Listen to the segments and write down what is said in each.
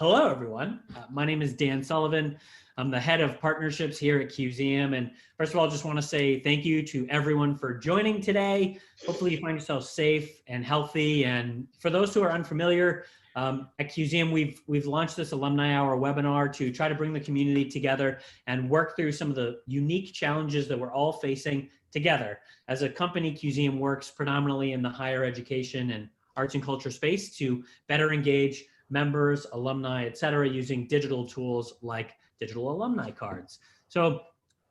Well, hello, everyone. My name is Dan Sullivan. I'm the head of partnerships here at Cuseum. And first of all, I just want to say thank you to everyone for joining today. Hopefully you find yourself safe and healthy. And for those who are unfamiliar, at Cuseum, we've launched this Alumni Hour webinar to try to bring the community together and work through some of the unique challenges that we're all facing together. As a company, Cuseum works predominantly in the higher education and arts and culture space to better engage members, alumni, et cetera, using digital tools like digital alumni cards. So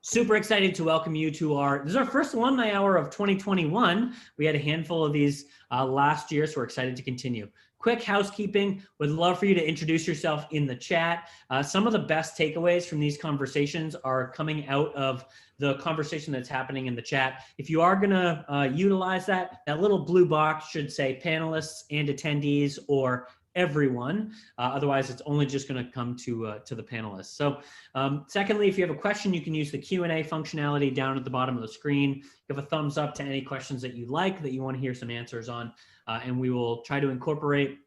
super excited to welcome you to this is our first Alumni Hour of 2021. We had a handful of these last year, so we're excited to continue. Quick housekeeping, would love for you to introduce yourself in the chat. Some of the best takeaways from these conversations are coming out of the conversation that's happening in the chat. If you are gonna utilize that little blue box should say panelists and attendees or everyone. Otherwise, it's only just going to come to the panelists. So secondly, if you have a question, you can use the Q&A functionality down at the bottom of the screen. Give a thumbs up to any questions that you like, that you want to hear some answers on, and we will try to incorporate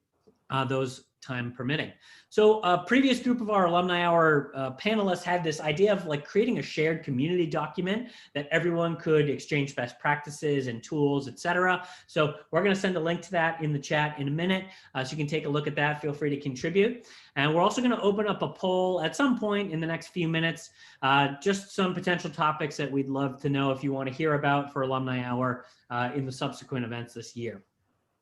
those time permitting. So a previous group of our Alumni Hour panelists had this idea of like creating a shared community document that everyone could exchange best practices and tools, etc. So we're going to send a link to that in the chat in a minute, so you can take a look at that. Feel free to contribute. And we're also going to open up a poll at some point in the next few minutes, just some potential topics that we'd love to know if you want to hear about for Alumni Hour in the subsequent events this year.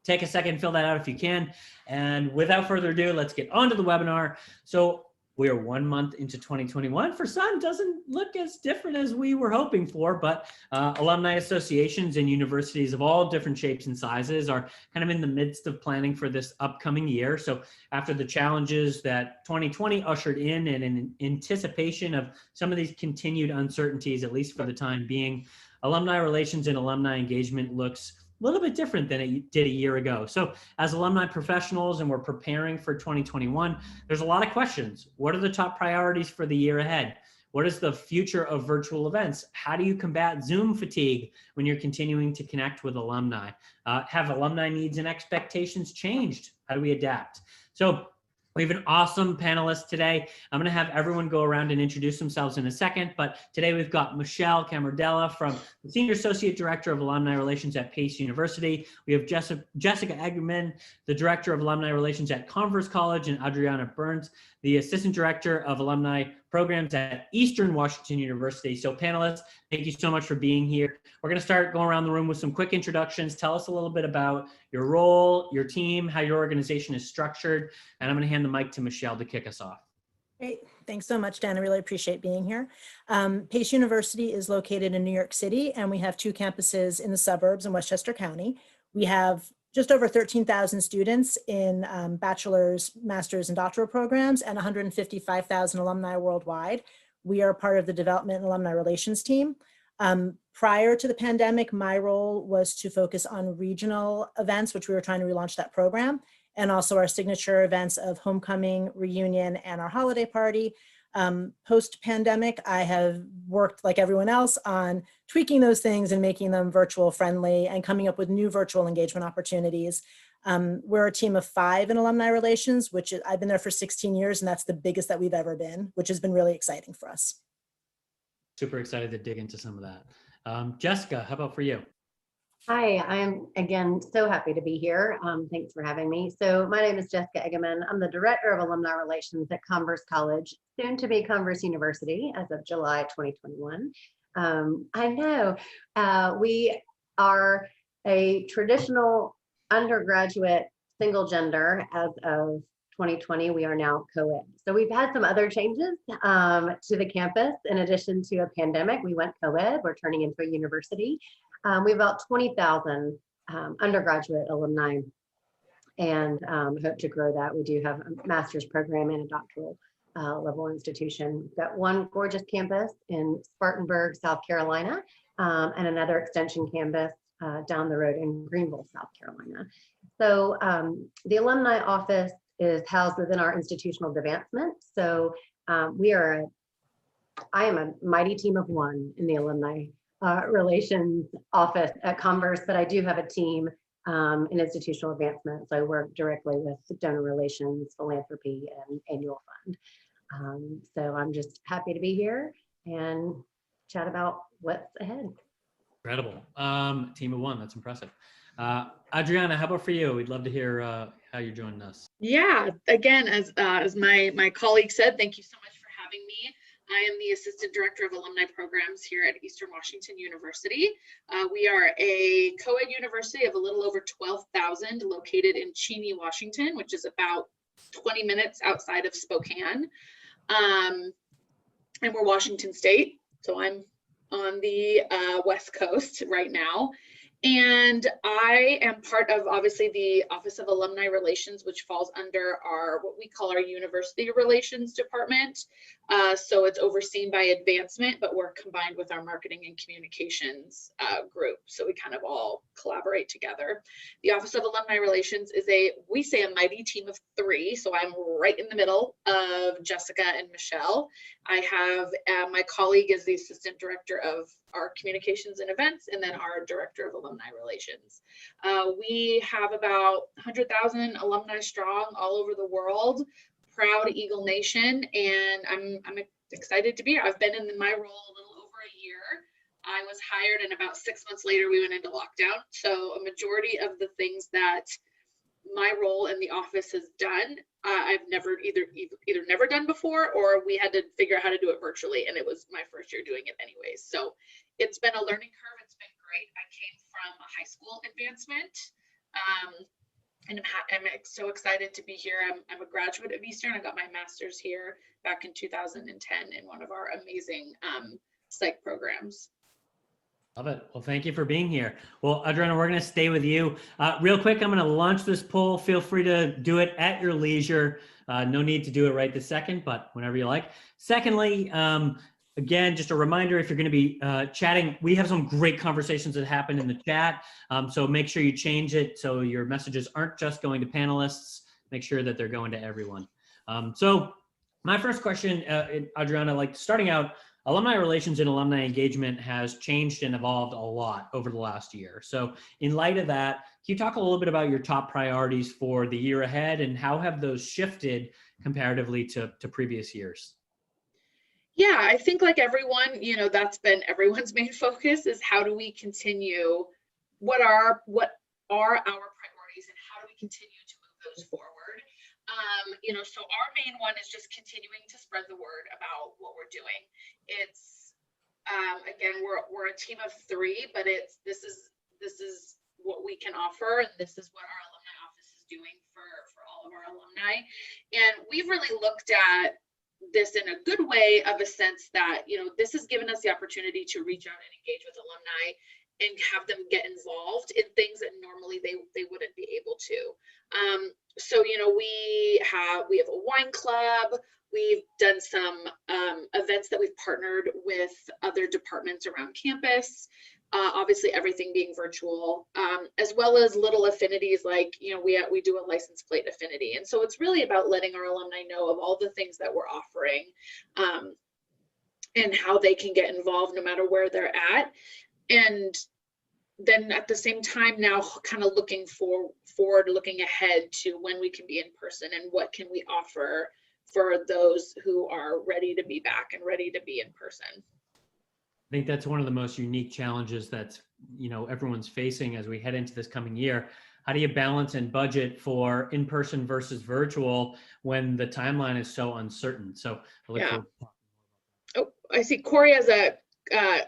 Take a second, fill that out if you can. And without further ado, let's get on to the webinar. So we are 1 month into 2021. For some, doesn't look as different as we were hoping for, but alumni associations and universities of all different shapes and sizes are kind of in the midst of planning for this upcoming year. So after the challenges that 2020 ushered in and in anticipation of some of these continued uncertainties, at least for the time being, alumni relations and alumni engagement looks a little bit different than it did a year ago. So as alumni professionals and we're preparing for 2021, there's a lot of questions. What are the top priorities for the year ahead? What is the future of virtual events? How do you combat Zoom fatigue when you're continuing to connect with alumni? Have alumni needs and expectations changed? How do we adapt? So we have an awesome panelist today. I'm going to have everyone go around and introduce themselves in a second, but today we've got Michele Camardella from the Senior Associate Director of Alumni Relations at Pace University. We have Jessica Eggimann, the Director of Alumni Relations at Converse College, and Adriana Berndt, the Assistant Director of Alumni Programs at Eastern Washington University. So panelists, thank you so much for being here. We're going to start going around the room with some quick introductions. Tell us a little bit about your role, your team, how your organization is structured, and I'm going to hand the mic to Michele to kick us off. Great. Thanks so much, Dan. I really appreciate being here. Pace University is located in New York City, and we have 2 campuses in the suburbs in Westchester County. We have just over 13,000 students in bachelor's, master's, and doctoral programs, and 155,000 alumni worldwide. We are part of the Development and Alumni Relations team. Prior to the pandemic, my role was to focus on regional events, which we were trying to relaunch that program, and also our signature events of homecoming, reunion, and our holiday party. Post-pandemic, I have worked like everyone else on tweaking those things and making them virtual friendly and coming up with new virtual engagement opportunities. We're a team of 5 in alumni relations, which I've been there for 16 years, and that's the biggest that we've ever been, which has been really exciting for us. Super excited to dig into some of that. Jessica, how about for you? Hi, I'm again so happy to be here. Thanks for having me. So my name is Jessica Eggimann. I'm the Director of Alumni Relations at Converse College, soon to be Converse University as of July 2021. I know we are a traditional undergraduate single gender. As of 2020, we are now co-ed. So we've had some other changes to the campus. In addition to a pandemic, we went co-ed. We're turning into a university. We have about 20,000 undergraduate alumni and hope to grow that. We do have a master's program and a doctoral level institution. We've got one gorgeous campus in Spartanburg, South Carolina, and another extension campus down the road in Greenville, South Carolina. So the alumni office is housed within our institutional advancement. So I am a mighty team of 1 in the alumni relations office at Converse, but I do have a team in institutional advancement. So I work directly with donor relations, philanthropy, and annual fund. So I'm just happy to be here and chat about what's ahead. Incredible. Team of one, that's impressive. Adriana, how about for you? We'd love to hear how you're joining us. Yeah, again, as my colleague said, thank you so much for having me. I am the Assistant Director of Alumni Programs here at Eastern Washington University. We are a co-ed university of a little over 12,000 located in Cheney, Washington, which is about 20 minutes outside of Spokane. And we're Washington State, so I'm on the West Coast right now. And I am part of, obviously, the Office of Alumni Relations, which falls under what we call our University Relations Department. So it's overseen by advancement, but we're combined with our marketing and communications group. So we kind of all collaborate together. The Office of Alumni Relations is we say a mighty team of 3. So I'm right in the middle of Jessica and Michele. I have my colleague is the Assistant Director of our communications and events, and then our Director of Alumni Relations. We have about 100,000 alumni strong all over the world, proud Eagle Nation, and I'm excited to be here. I've been in my role a little over a year. I was hired, and about 6 months later, we went into lockdown. So a majority of the things that my role in the office has done, I've never either never done before, or we had to figure out how to do it virtually, and it was my first year doing it anyways. So it's been a learning curve. It's been great. I came from a high school advancement, and I'm so excited to be here. I'm a graduate of Eastern. I got my master's here back in 2010 in one of our amazing psych programs. Love it. Well, thank you for being here. Well, Adriana, we're going to stay with you. Real quick, I'm going to launch this poll. Feel free to do it at your leisure. No need to do it right this second, but whenever you like. Secondly, again, just a reminder, if you're going to be chatting, we have some great conversations that happen in the chat. So make sure you change it so your messages aren't just going to panelists. Make sure that they're going to everyone. So my first question, Adriana, like starting out, alumni relations and alumni engagement has changed and evolved a lot over the last year. So in light of that, can you talk a little bit about your top priorities for the year ahead and how have those shifted comparatively to previous years? Yeah, I think like everyone, that's been everyone's main focus is how do we continue, what are our priorities and how do we continue to move those forward? So our main one is just continuing to spread the word about what we're doing. It's again, we're a team of 3, but this is what we can offer, and this is what our alumni office is doing for all of our alumni. And we've really looked at this in a good way, of a sense that this has given us the opportunity to reach out and engage with alumni and have them get involved in things that normally they wouldn't be able to. So we have a wine club. We've done some events that we've partnered with other departments around campus. Obviously everything being virtual, as well as little affinities like, we do a license plate affinity. And so it's really about letting our alumni know of all the things that we're offering and how they can get involved no matter where they're at. And then at the same time now kind of looking forward, looking ahead to when we can be in person and what can we offer for those who are ready to be back and ready to be in person. I think that's one of the most unique challenges that's, everyone's facing as we head into this coming year. How do you balance and budget for in-person versus virtual when the timeline is so uncertain? So I look forward to talking more about that. Oh, I see Corey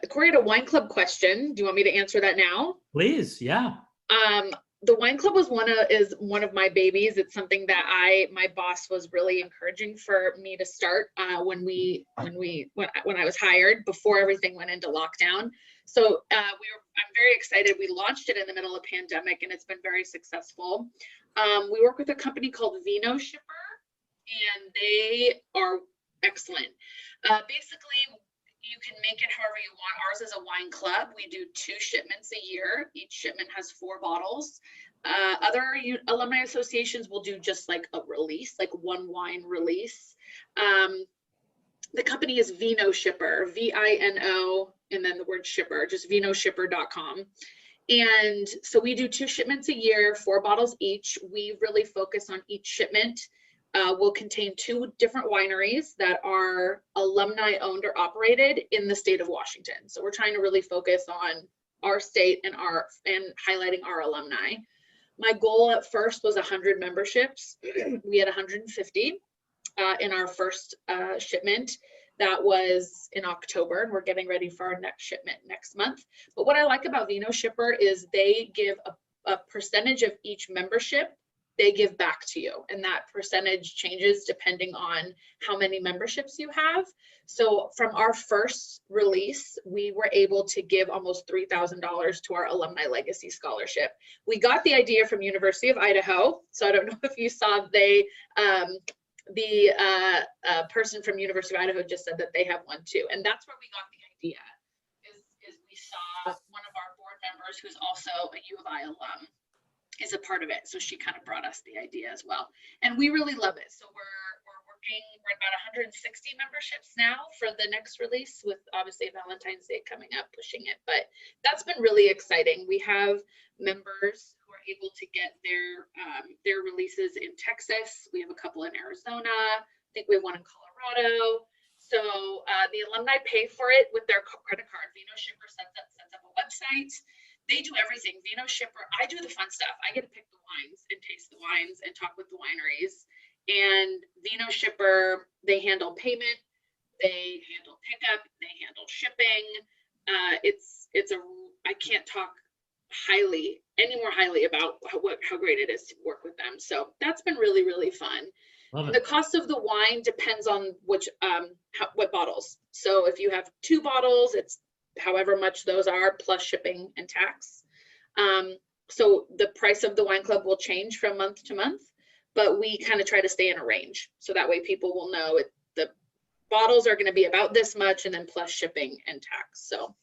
Corey had a wine club question. Do you want me to answer that now? Please, yeah. The wine club is one of my babies. It's something that my boss was really encouraging for me to start when I was hired before everything went into lockdown. So I'm very excited. We launched it in the middle of pandemic and it's been very successful. We work with a company called Vino Shipper and they are excellent. Basically, you can make it however you want. Ours is a wine club. We do 2 shipments a year. Each shipment has 4 bottles. Other alumni associations will do just like a release, like one wine release. The company is Vino Shipper, VINO, and then the word shipper, just vinoshipper.com. And so we do 2 shipments a year, 4 bottles each. We really focus on each shipment will contain 2 different wineries that are alumni owned or operated in the state of Washington. So we're trying to really focus on our state and highlighting our alumni. My goal at first was 100 memberships. We had 150 in our first shipment. That was in October, and we're getting ready for our next shipment next month. But what I like about Vino Shipper is they give a percentage of each membership they give back to you, and that percentage changes depending on how many memberships you have. So from our first release, we were able to give almost $3,000 to our Alumni Legacy Scholarship. We got the idea from University of Idaho, so I don't know if you saw the person from University of Idaho just said that they have one too, and that's where we got the idea. Is we saw one of our board members who's also a U of I alum is a part of it, so she kind of brought us the idea as well, and we really love it. So we're at about 160 memberships now for the next release, with obviously Valentine's Day coming up, pushing it, but that's been really exciting. We have members who are able to get their releases in Texas. We have a couple in Arizona. I think we have one in Colorado. So the alumni pay for it with their credit card. Vino Shipper sets up a website. They do everything. Vino Shipper, I do the fun stuff. I get to pick the wines and taste the wines and talk with the wineries. And Vino Shipper, they handle payment, they handle pickup, they handle shipping. I can't talk any more highly about how great it is to work with them. So that's been really, really fun. The cost of the wine depends on what bottles. So if you have 2 bottles, it's however much those are plus shipping and tax. So the price of the wine club will change from month to month, but we kind of try to stay in a range. So that way people will know the bottles are going to be about this much, and then plus shipping and tax. So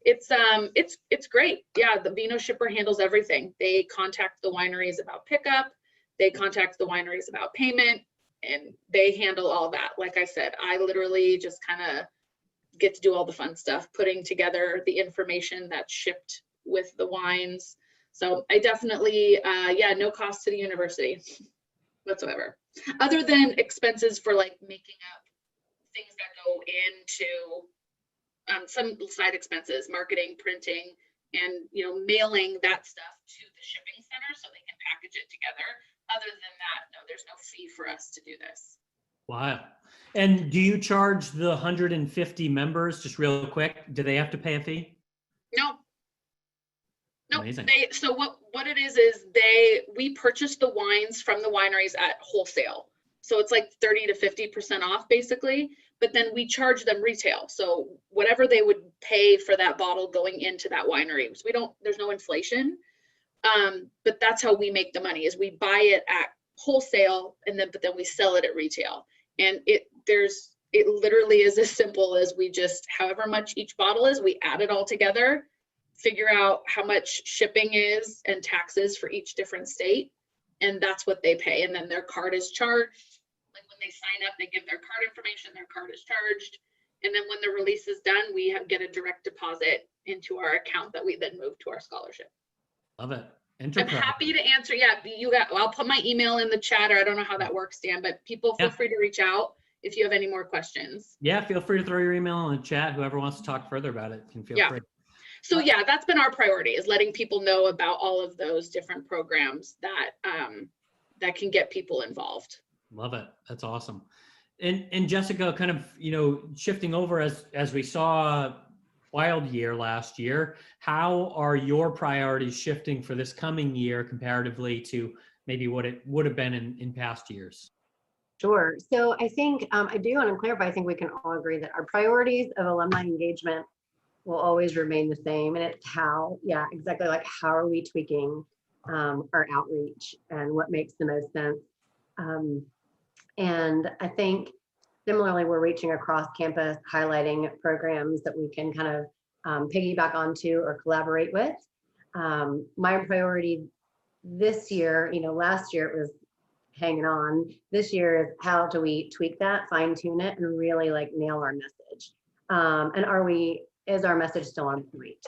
it's great. Yeah, the Vino Shipper handles everything. They contact the wineries about pickup, they contact the wineries about payment, and they handle all that. Like I said, I literally just kind of get to do all the fun stuff, putting together the information that's shipped with the wines. So I definitely, no cost to the university whatsoever, other than expenses for like making up things that go into some side expenses, marketing, printing, and mailing that stuff to the shipping center so they can package it together. Other than that, no, there's no fee for us to do this. Wow. And do you charge the 150 members, just real quick, do they have to pay a fee? No. Amazing. So what it is we purchase the wines from the wineries at wholesale. So it's like 30 to 50% off basically, but then we charge them retail. So whatever they would pay for that bottle going into that winery. So there's no inflation. But that's how we make the money, is we buy it at wholesale but then we sell it at retail. And it literally is as simple as we just, however much each bottle is, we add it all together, figure out how much shipping is and taxes for each different state. And that's what they pay. And then their card is charged. Like when they sign up, they give their card information, their card is charged. And then when the release is done, we get a direct deposit into our account that we then move to our scholarship. Love it. I'm happy to answer. Yeah, I'll put my email in the chat, or I don't know how that works, Dan, but people feel free to reach out if you have any more questions. Yeah, feel free to throw your email in the chat. Whoever wants to talk further about it can feel free. So yeah, that's been our priority, is letting people know about all of those different programs that can get people involved. Love it. That's awesome. And Jessica, kind of, shifting over as we saw wild year last year, how are your priorities shifting for this coming year comparatively to maybe what it would have been in past years? Sure. So I think I do want to clarify, I think we can all agree that our priorities of alumni engagement will always remain the same. And it's how are we tweaking our outreach and what makes the most sense. And I think similarly, we're reaching across campus, highlighting programs that we can kind of piggyback onto or collaborate with. My priority this year, last year it was hanging on. This year is how do we tweak that, fine tune it, and really nail our message. And is our message still on point?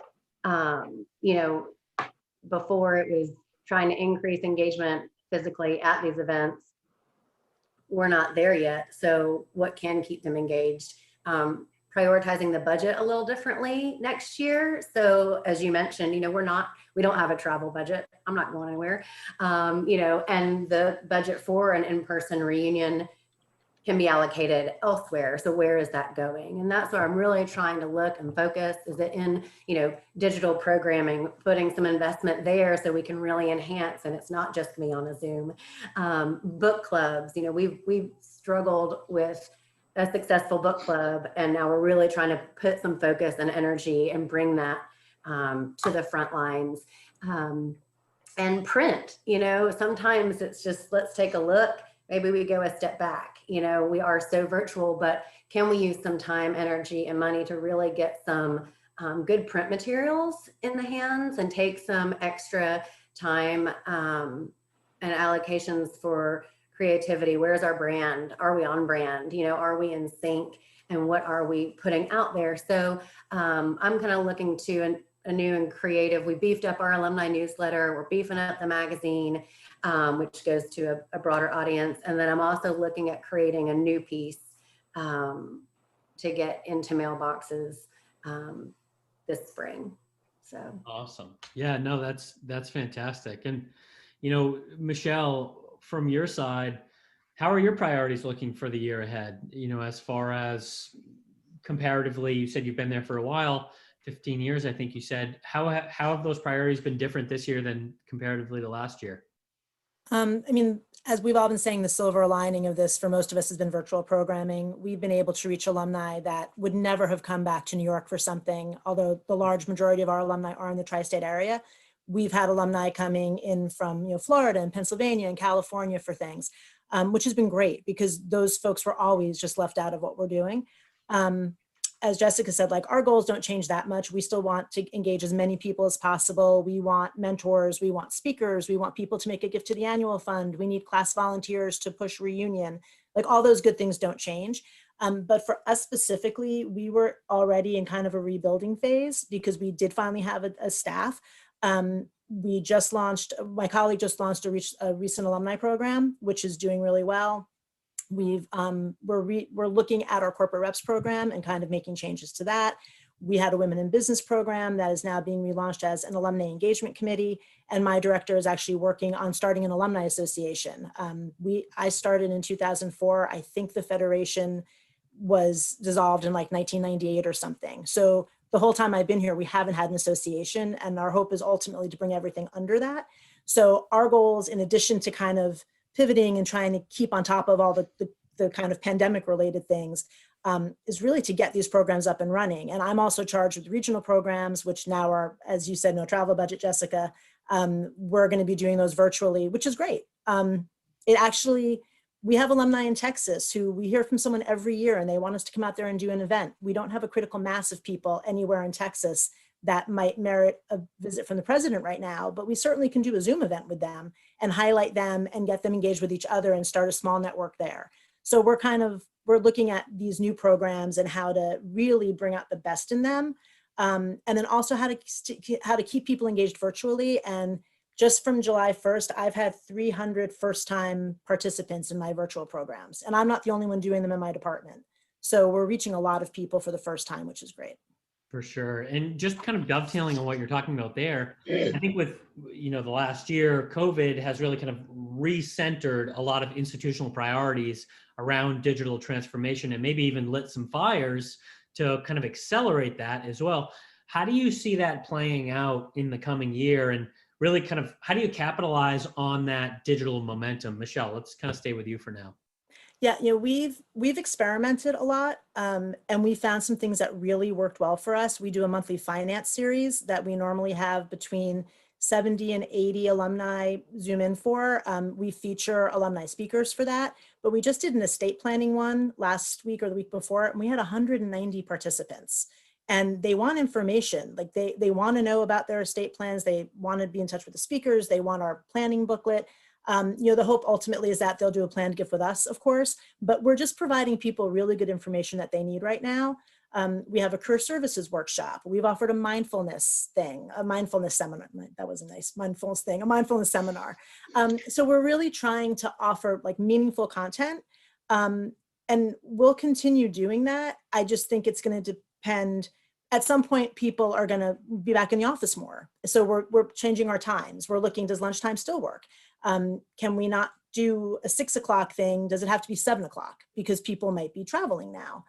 before it was trying to increase engagement physically at these events. We're not there yet. So what can keep them engaged? Prioritizing the budget a little differently next year. So as you mentioned, we don't have a travel budget. I'm not going anywhere. And the budget for an in-person reunion can be allocated elsewhere. So where is that going? And that's where I'm really trying to look and focus. Is it in, digital programming, putting some investment there so we can really enhance, and it's not just me on a Zoom. Book clubs, we've struggled with a successful book club, and now we're really trying to put some focus and energy and bring that to the front lines. And print, sometimes it's just, let's take a look. Maybe we go a step back. We are so virtual, but can we use some time, energy, and money to really get some good print materials in the hands and take some extra time and allocations for creativity? Where's our brand? Are we on brand? Are we in sync? And what are we putting out there? So I'm kind of looking to a new and creative. We beefed up our alumni newsletter. We're beefing up the magazine, which goes to a broader audience. And then I'm also looking at creating a new piece to get into mailboxes this spring. So awesome. Yeah, no, that's fantastic. And, Michele, from your side, how are your priorities looking for the year ahead? As far as comparatively, you said you've been there for a while, 15 years, I think you said. How have those priorities been different this year than comparatively to last year? As we've all been saying, the silver lining of this for most of us has been virtual programming. We've been able to reach alumni that would never have come back to New York for something, although the large majority of our alumni are in the tri-state area. We've had alumni coming in from Florida and Pennsylvania and California for things, which has been great because those folks were always just left out of what we're doing. As Jessica said, our goals don't change that much. We still want to engage as many people as possible. We want mentors, we want speakers, we want people to make a gift to the annual fund. We need class volunteers to push reunion. All those good things don't change. But for us specifically, we were already in kind of a rebuilding phase because we did finally have a staff. We just launched, my colleague just launched a recent alumni program, which is doing really well. We're looking at our corporate reps program and kind of making changes to that. We had a women in business program that is now being relaunched as an alumni engagement committee. And my director is actually working on starting an alumni association. I started in 2004. I think the federation was dissolved in 1998 or something. So the whole time I've been here, we haven't had an association, and our hope is ultimately to bring everything under that. So our goals, in addition to kind of pivoting and trying to keep on top of all the kind of pandemic related things, is really to get these programs up and running. And I'm also charged with regional programs, which now are, as you said, no travel budget, Jessica. We're going to be doing those virtually, which is great. We have alumni in Texas who we hear from someone every year and they want us to come out there and do an event. We don't have a critical mass of people anywhere in Texas that might merit a visit from the president right now, but we certainly can do a Zoom event with them and highlight them and get them engaged with each other and start a small network there. So we're looking at these new programs and how to really bring out the best in them. And then also how to keep people engaged virtually. And just from July 1st, I've had 300 first-time participants in my virtual programs. And I'm not the only one doing them in my department. So we're reaching a lot of people for the first time, which is great. For sure. And just kind of dovetailing on what you're talking about there, I think with, the last year, COVID has really kind of recentered a lot of institutional priorities around digital transformation and maybe even lit some fires to kind of accelerate that as well. How do you see that playing out in the coming year? And really kind of, how do you capitalize on that digital momentum? Michele, let's kind of stay with you for now. Yeah, we've experimented a lot, and we found some things that really worked well for us. We do a monthly finance series that we normally have between 70 and 80 alumni Zoom in for. We feature alumni speakers for that, but we just did an estate planning one last week or the week before, and we had 190 participants. And they want information, they want to know about their estate plans. They want to be in touch with the speakers. They want our planning booklet. The hope ultimately is that they'll do a planned gift with us, of course, but we're just providing people really good information that they need right now. We have a career services workshop. We've offered a mindfulness thing, a mindfulness seminar. That was a nice mindfulness thing, a mindfulness seminar. So we're really trying to offer like meaningful content. And we'll continue doing that. I just think it's going to depend. At some point, people are going to be back in the office more. So we're changing our times. We're looking, does lunchtime still work? Can we not do a 6 o'clock thing? Does it have to be 7 o'clock? Because people might be traveling now.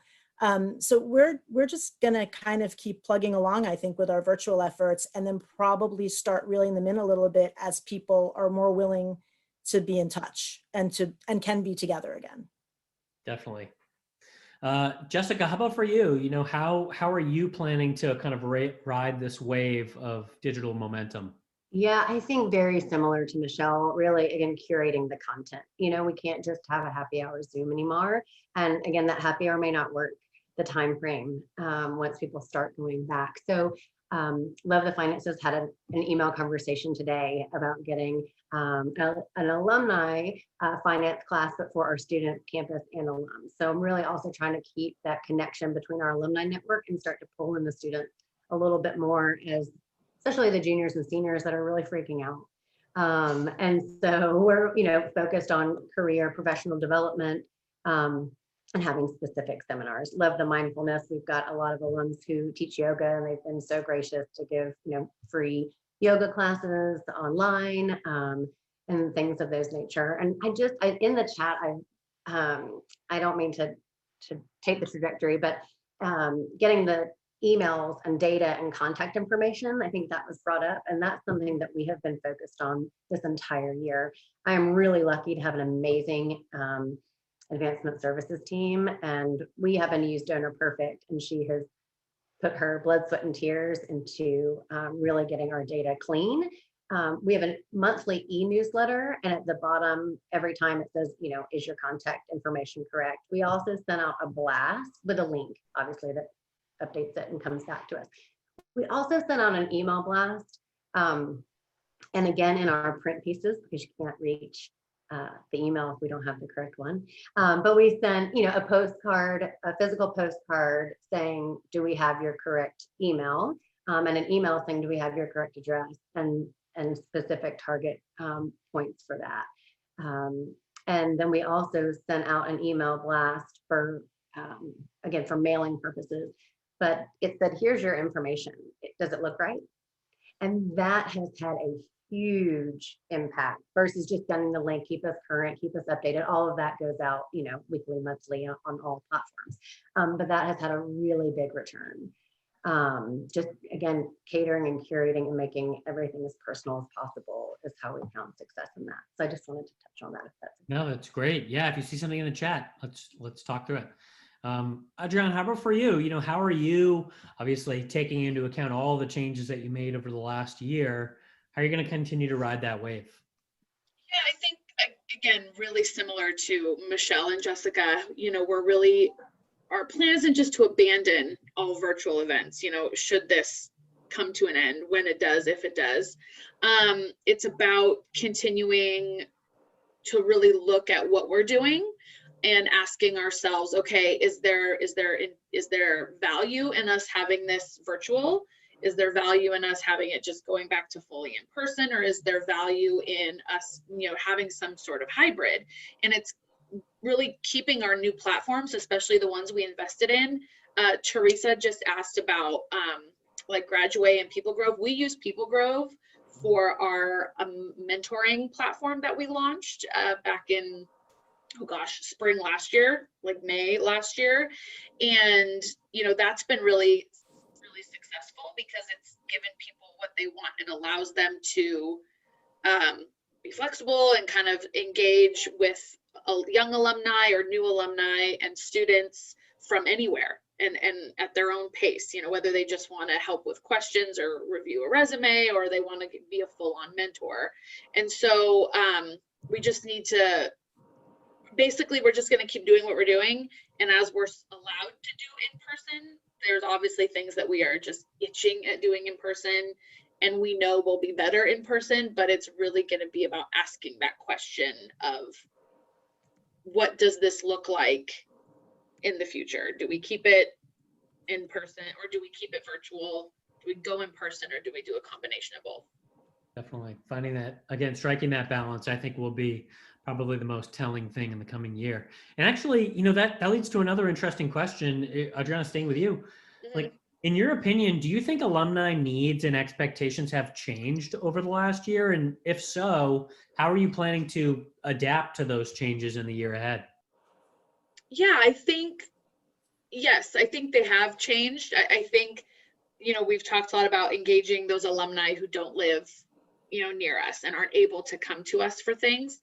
So we're just going to kind of keep plugging along, I think, with our virtual efforts, and then probably start reeling them in a little bit as people are more willing to be in touch and can be together again. Definitely. Jessica, how about for you? You know, how are you planning to kind of ride this wave of digital momentum? Yeah, I think very similar to Michele, really, again, curating the content. You know, we can't just have a happy hour Zoom anymore. And again, that happy hour may not work the time frame once people start going back. So Love the Finances had an email conversation today about getting an alumni finance class, but for our student campus and alums. So I'm really also trying to keep that connection between our alumni network and start to pull in the students a little bit more, as especially the juniors and seniors that are really freaking out. And so we're, focused on career professional development and having specific seminars. Love the mindfulness. We've got a lot of alums who teach yoga, and they've been so gracious to give, free yoga classes online and things of those nature. And I in the chat, I don't mean to take the trajectory, but getting the emails and data and contact information, I think that was brought up, and that's something that we have been focused on this entire year. I am really lucky to have an amazing advancement services team, and we happen to use Donor Perfect, and she has put her blood, sweat, and tears into really getting our data clean. We have a monthly e-newsletter, and at the bottom, every time it says, is your contact information correct? We also sent out a blast with a link, obviously, that updates it and comes back to us. We also sent out an email blast, and again, in our print pieces, because you can't reach the email if we don't have the correct one. But we sent, a postcard, a physical postcard saying, do we have your correct email? And an email saying, do we have your correct address? And specific target points for that. And then we also sent out an email blast for, again, for mailing purposes, but it said, here's your information. Does it look right? And that has had a huge impact versus just sending the link, keep us current, keep us updated. All of that goes out, weekly, monthly on all platforms. But that has had a really big return. Just again, catering and curating and making everything as personal as possible is how we found success in that. So I just wanted to touch on that. If that's No, that's great. Yeah, if you see something in the chat, let's talk through it. Adriana, how about for you? How are you obviously taking into account all the changes that you made over the last year? How are you going to continue to ride that wave? Yeah, I think, again, really similar to Michele and Jessica, our plan isn't just to abandon all virtual events, should this come to an end, when it does, if it does. It's about continuing to really look at what we're doing and asking ourselves, okay, is there value in us having this virtual? Is there value in us having it just going back to fully in person, or is there value in us, having some sort of hybrid? And it's really keeping our new platforms, especially the ones we invested in. Teresa just asked about like Graduate and People Grove. We use People Grove for our mentoring platform that we launched back in, spring last year, like May last year. And, that's been really successful because it's given people what they want and allows them to be flexible and kind of engage with young alumni or new alumni and students from anywhere and at their own pace, whether they just want to help with questions or review a resume, or they want to be a full-on mentor. And so we just need to, basically, we're just going to keep doing what we're doing. And as we're allowed to do in person, there's obviously things that we are just itching at doing in person, and we know will be better in person, but it's really going to be about asking that question of, what does this look like in the future? Do we keep it in person, or do we keep it virtual? Do we go in person, or do we do a combination of both? Definitely finding that, again, striking that balance, I think will be probably the most telling thing in the coming year. And actually, that leads to another interesting question. Adriana, staying with you, like, in your opinion, do you think alumni needs and expectations have changed over the last year? And if so, how are you planning to adapt to those changes in the year ahead? Yeah, I think, yes, I think they have changed. I think, we've talked a lot about engaging those alumni who don't live, near us and aren't able to come to us for things.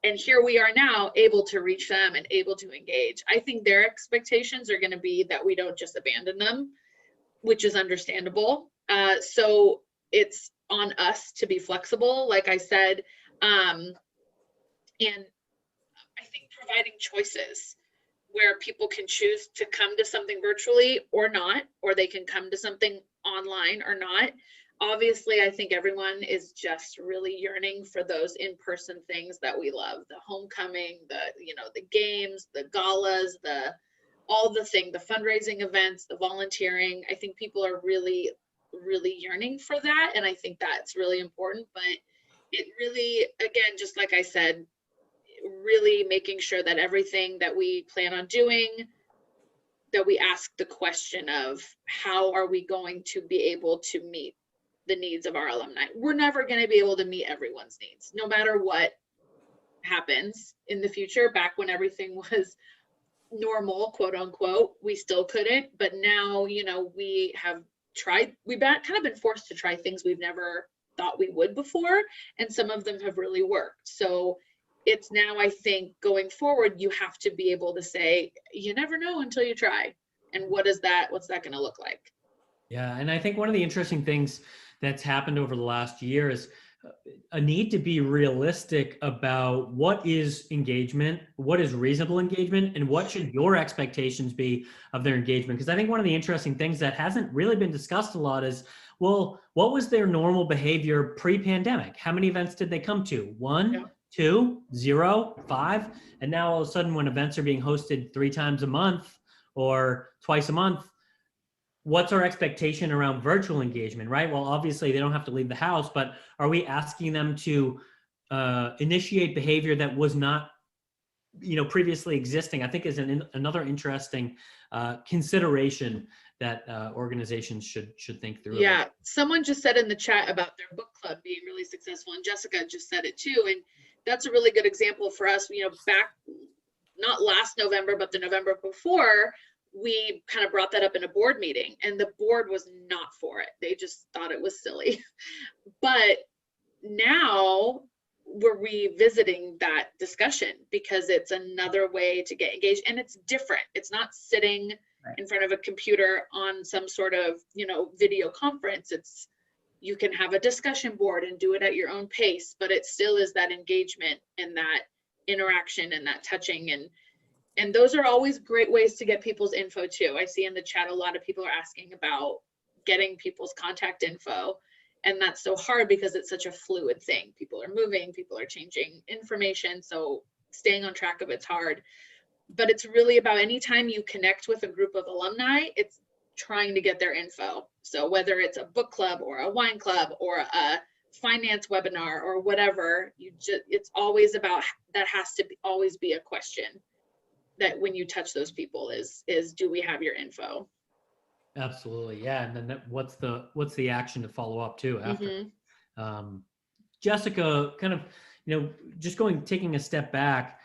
And here we are now able to reach them and able to engage. I think their expectations are going to be that we don't just abandon them, which is understandable. So it's on us to be flexible, like I said, and I think providing choices where people can choose to come to something virtually or not, or they can come to something online or not. Obviously, I think everyone is just really yearning for those in-person things that we love, the homecoming, the games, the galas, the fundraising events, the volunteering. I think people are really, really yearning for that. And I think that's really important, but it really, again, just like I said, really making sure that everything that we plan on doing, that we ask the question of how are we going to be able to meet the needs of our alumni. We're never going to be able to meet everyone's needs, no matter what happens in the future. Back when everything was normal, quote unquote, we still couldn't, but now, we have tried, we've kind of been forced to try things we've never thought we would before, and some of them have really worked. So it's now, I think, going forward, you have to be able to say, you never know until you try. And what's that going to look like? Yeah, and I think one of the interesting things that's happened over the last year is a need to be realistic about what is engagement, what is reasonable engagement, and what should your expectations be of their engagement. Because I think one of the interesting things that hasn't really been discussed a lot is, well, what was their normal behavior pre-pandemic? How many events did they come to? 1, 2, 0, 5? And now all of a sudden, when events are being hosted 3 times a month or twice a month, what's our expectation around virtual engagement, right? Well, obviously they don't have to leave the house, but are we asking them to initiate behavior that was not, previously existing? I think is another interesting consideration that organizations should think through. Yeah, someone just said in the chat about their book club being really successful, and Jessica just said it too. And that's a really good example for us, back, not last November, but the November before, we kind of brought that up in a board meeting, and the board was not for it. They just thought it was silly. But now we're revisiting that discussion because it's another way to get engaged, and it's different. It's not sitting in front of a computer on some sort of, video conference. It's, you can have a discussion board and do it at your own pace, but it still is that engagement and that interaction and that touching. And those are always great ways to get people's info too. I see in the chat, a lot of people are asking about getting people's contact info. And that's so hard because it's such a fluid thing. People are moving, people are changing information. So staying on track of it's hard. But it's really about anytime you connect with a group of alumni, it's trying to get their info. So whether it's a book club or a wine club or a finance webinar or whatever, it's always about, that has to always be a question that when you touch those people is do we have your info? Absolutely. Yeah. And then what's the action to follow up to after? Jessica, kind of, just taking a step back,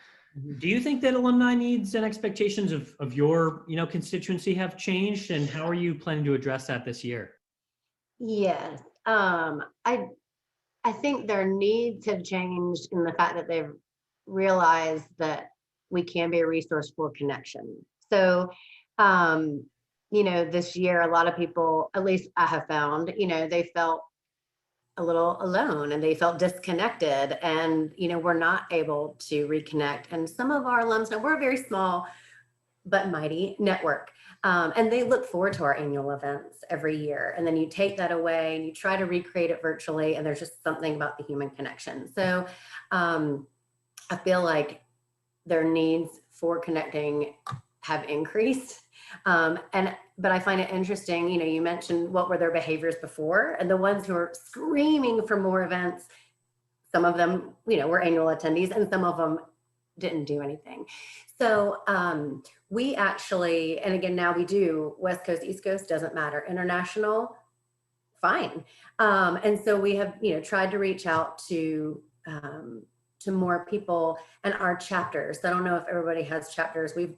do you think that alumni needs and expectations of your, constituency have changed, and how are you planning to address that this year? Yes. I think their needs have changed in the fact that they've realized that we can be a resource for connection. So, this year, a lot of people, at least I have found, they felt a little alone and they felt disconnected, and, we're not able to reconnect. And some of our alums, now we're a very small but mighty network. And they look forward to our annual events every year. And then you take that away and you try to recreate it virtually, and there's just something about the human connection. So I feel like their needs for connecting have increased. But I find it interesting, you mentioned what were their behaviors before, and the ones who are screaming for more events, some of them, were annual attendees, and some of them didn't do anything. So we actually, and again, now we do West Coast, East Coast, doesn't matter. International, fine. And so we have, tried to reach out to more people and our chapters. I don't know if everybody has chapters. We've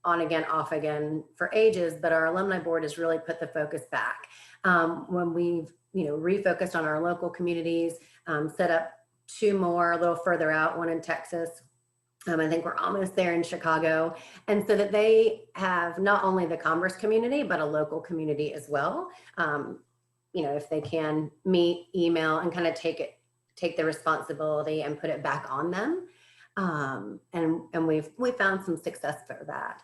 on again, off again for ages, but our alumni board has really put the focus back. When we've, refocused on our local communities, set up 2 more a little further out, one in Texas. I think we're almost there in Chicago. And so that they have not only the Converse community, but a local community as well. If they can meet, email, and kind of take the responsibility and put it back on them. And we've found some success for that.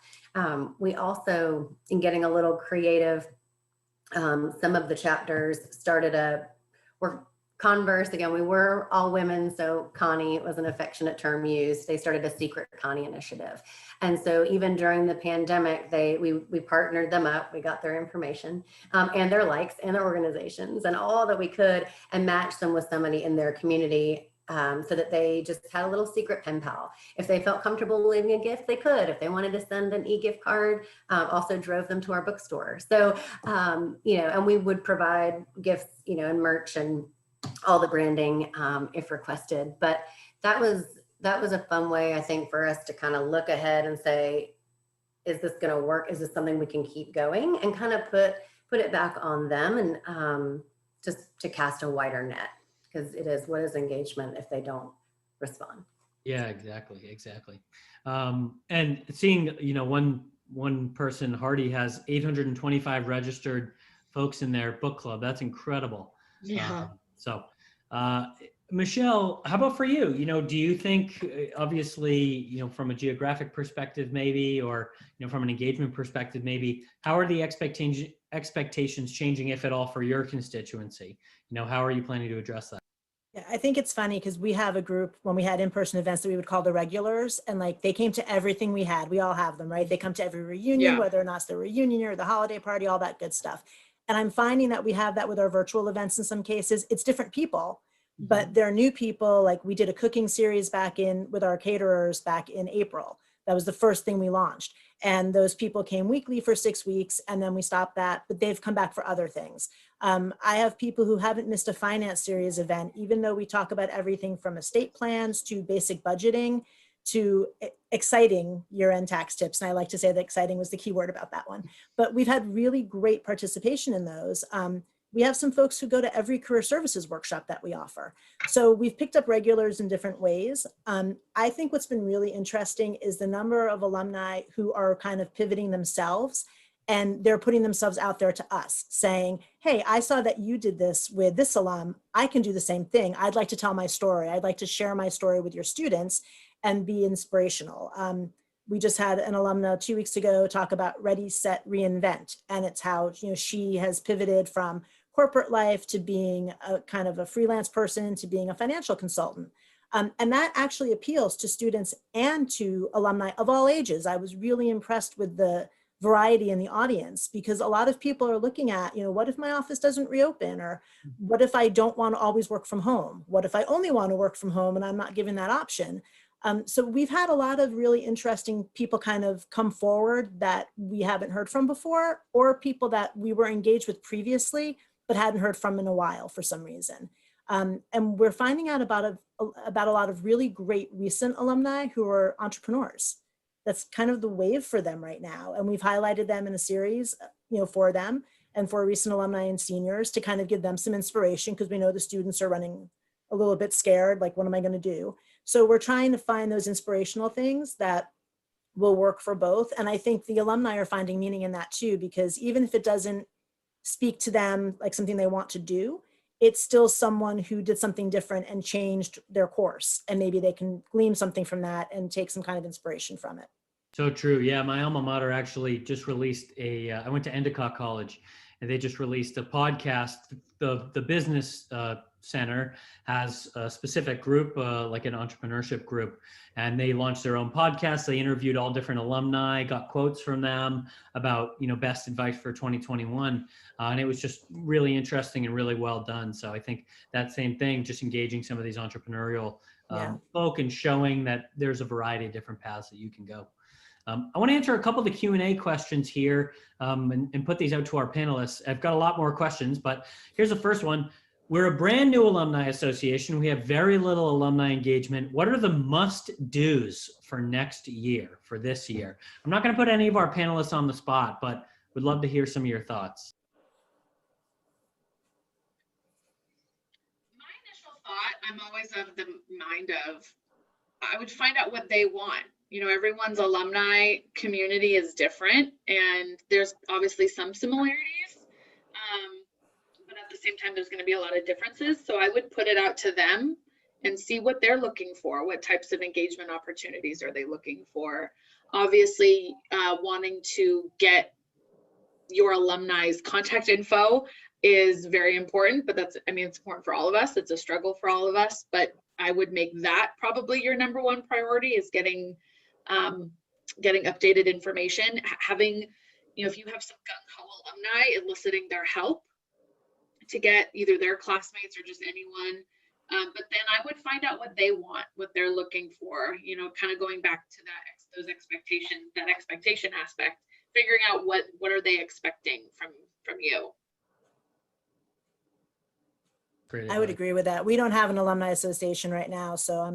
We also, in getting a little creative, some of the chapters started we're Converse, again, we were all women, so Connie was an affectionate term used. They started a secret Connie initiative. And so even during the pandemic, we partnered them up, we got their information and their likes and their organizations and all that we could, and matched them with somebody in their community so that they just had a little secret pen pal. If they felt comfortable leaving a gift, they could. If they wanted to send an e-gift card, also drove them to our bookstore. So, and we would provide gifts, and merch and all the branding if requested. But that was a fun way, I think, for us to kind of look ahead and say, is this going to work? Is this something we can keep going? And kind of put it back on them, and just to cast a wider net, because what is engagement if they don't respond? Yeah, exactly. And seeing, one person, Hardy, has 825 registered folks in their book club. That's incredible. Yeah. So, Michele, how about for you? Do you think, obviously, from a geographic perspective, maybe, or, from an engagement perspective, maybe, how are the expectations changing, if at all, for your constituency? How are you planning to address that? Yeah, I think it's funny because we have a group when we had in-person events that we would call the regulars, and they came to everything we had. We all have them, right? They come to every reunion, whether or not it's the reunion or the holiday party, all that good stuff. And I'm finding that we have that with our virtual events in some cases. It's different people, but they're new people. Like we did a cooking series with our caterers back in April. That was the first thing we launched. And those people came weekly for 6 weeks, and then we stopped that, but they've come back for other things. I have people who haven't missed a finance series event, even though we talk about everything from estate plans to basic budgeting to exciting year-end tax tips. And I like to say that exciting was the key word about that one. But we've had really great participation in those. We have some folks who go to every career services workshop that we offer. So we've picked up regulars in different ways. I think what's been really interesting is the number of alumni who are kind of pivoting themselves, and they're putting themselves out there to us saying, hey, I saw that you did this with this alum. I can do the same thing. I'd like to tell my story. I'd like to share my story with your students and be inspirational. We just had an alumna 2 weeks ago talk about Ready, Set, Reinvent. And it's how she has pivoted from corporate life to being a kind of a freelance person to being a financial consultant. And that actually appeals to students and to alumni of all ages. I was really impressed with the variety in the audience, because a lot of people are looking at, what if my office doesn't reopen? Or what if I don't want to always work from home? What if I only want to work from home and I'm not given that option? So we've had a lot of really interesting people kind of come forward that we haven't heard from before, or people that we were engaged with previously, but hadn't heard from in a while for some reason. And we're finding out about a lot of really great recent alumni who are entrepreneurs. That's kind of the wave for them right now. And we've highlighted them in a series, for them and for recent alumni and seniors to kind of give them some inspiration, because we know the students are running a little bit scared, like, what am I going to do? So we're trying to find those inspirational things that will work for both. And I think the alumni are finding meaning in that too, because even if it doesn't speak to them like something they want to do, it's still someone who did something different and changed their course. And maybe they can glean something from that and take some kind of inspiration from it. So true. Yeah, my alma mater actually just released I went to Endicott College, and they just released a podcast. The business center has a specific group, like an entrepreneurship group, and they launched their own podcast. They interviewed all different alumni, got quotes from them about, best advice for 2021. And it was just really interesting and really well done. So I think that same thing, just engaging some of these entrepreneurial folk and showing that there's a variety of different paths that you can go. I want to answer a couple of the Q&A questions here and put these out to our panelists. I've got a lot more questions, but here's the first one. We're a brand new alumni association. We have very little alumni engagement. What are the must-dos for next year, for this year? I'm not going to put any of our panelists on the spot, but would love to hear some of your thoughts. My initial thought, I'm always of the mind of, I would find out what they want. Everyone's alumni community is different, and there's obviously some similarities. But at the same time, there's going to be a lot of differences. So I would put it out to them and see what they're looking for. What types of engagement opportunities are they looking for? Obviously, wanting to get your alumni's contact info is very important, but it's important for all of us. It's a struggle for all of us, but I would make that probably your number one priority, is getting updated information, having, if you have some gung-ho alumni, eliciting their help to get either their classmates or just anyone. But then I would find out what they want, what they're looking for, kind of going back to that expectation aspect, figuring out what are they expecting from you. Great. I would agree with that. We don't have an alumni association right now, so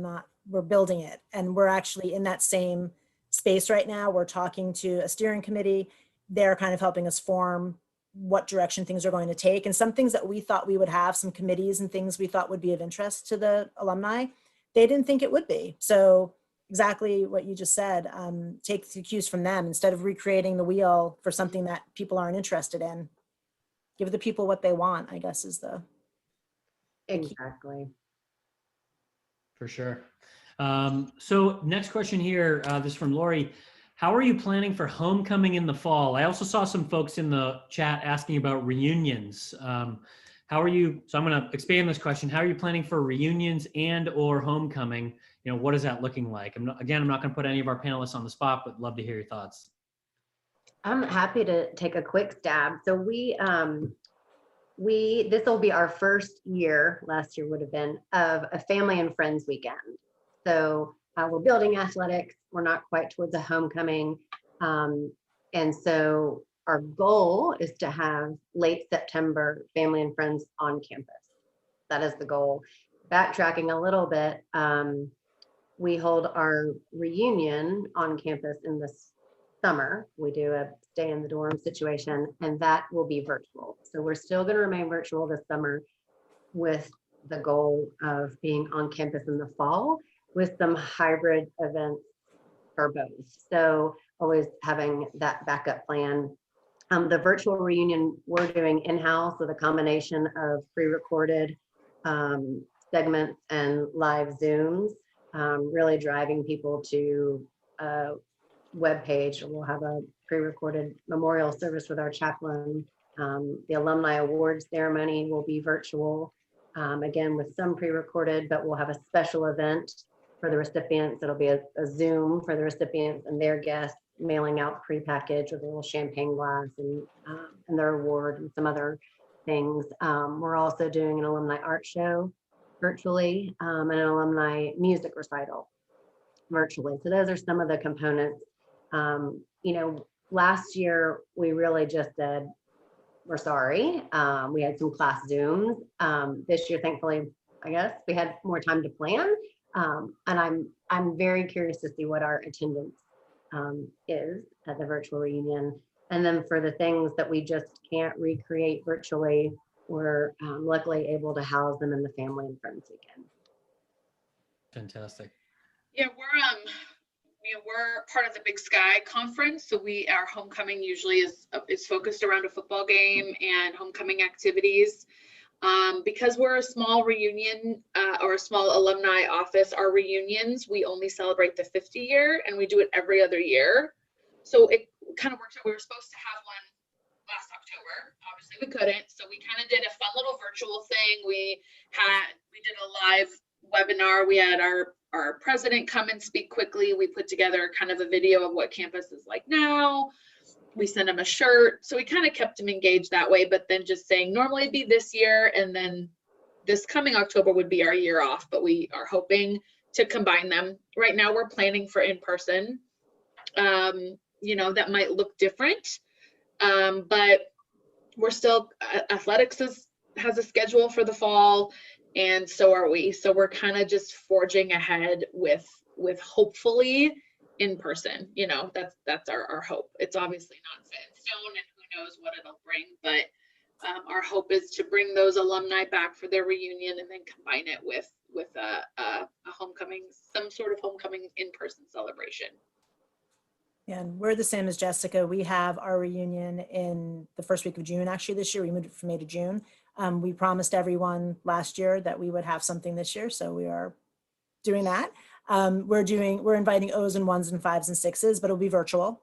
we're building it. And we're actually in that same space right now. We're talking to a steering committee. They're kind of helping us form what direction things are going to take. And some things that we thought we would have, some committees and things we thought would be of interest to the alumni, they didn't think it would be. So exactly what you just said, take the cues from them instead of recreating the wheel for something that people aren't interested in. Give the people what they want, I guess, is the Exactly. For sure. So next question here, this is from Lori. How are you planning for homecoming in the fall? I also saw some folks in the chat asking about reunions. How are you, so I'm going to expand this question. How are you planning for reunions and or homecoming? What is that looking like? I'm not going to put any of our panelists on the spot, but love to hear your thoughts. I'm happy to take a quick stab. So this will be our first year, last year would have been, of a family and friends weekend. So we're building athletics. We're not quite towards a homecoming. And so our goal is to have late September family and friends on campus. That is the goal. Backtracking a little bit, we hold our reunion on campus in the summer. We do a stay in the dorm situation, and that will be virtual. So we're still going to remain virtual this summer with the goal of being on campus in the fall with some hybrid events for both. So always having that backup plan. The virtual reunion we're doing in-house with a combination of pre-recorded segments and live Zooms, really driving people to a webpage. We'll have a pre-recorded memorial service with our chaplain. The Alumni Awards ceremony will be virtual, again with some pre-recorded, but we'll have a special event for the recipients. It'll be a Zoom for the recipients and their guests, mailing out pre-packaged with a little champagne glass and their award and some other things. We're also doing an alumni art show virtually and an alumni music recital virtually. So those are some of the components. Last year we really just said, we're sorry. We had some class Zooms. This year, thankfully, I guess we had more time to plan. And I'm very curious to see what our attendance is at the virtual reunion. And then for the things that we just can't recreate virtually, we're luckily able to house them in the family and friends weekend. Fantastic. Yeah, we're part of the Big Sky Conference, so our homecoming usually is focused around a football game and homecoming activities. Because we're a small reunion or a small alumni office, our reunions, we only celebrate the 50 year and we do it every other year. So it kind of works out. We were supposed to have one last October, obviously we couldn't. So we kind of did a fun little virtual thing. We did a live webinar. We had our president come and speak quickly. We put together kind of a video of what campus is like now. We sent him a shirt. So we kind of kept him engaged that way, but then just saying normally it'd be this year, and then this coming October would be our year off, but we are hoping to combine them. Right now we're planning for in-person. You know, that might look different, but we're still, athletics has a schedule for the fall, and so are we. So we're kind of just forging ahead with hopefully in person. You know, that's our hope. It's obviously not set in stone, and who knows what it'll bring, but our hope is to bring those alumni back for their reunion and then combine it with a homecoming, some sort of homecoming in-person celebration. And we're the same as Jessica. We have our reunion in the first week of June. Actually, this year we moved it from May to June. We promised everyone last year that we would have something this year, so we are doing that. We're inviting O's and 1s and 5s and 6s, but it'll be virtual.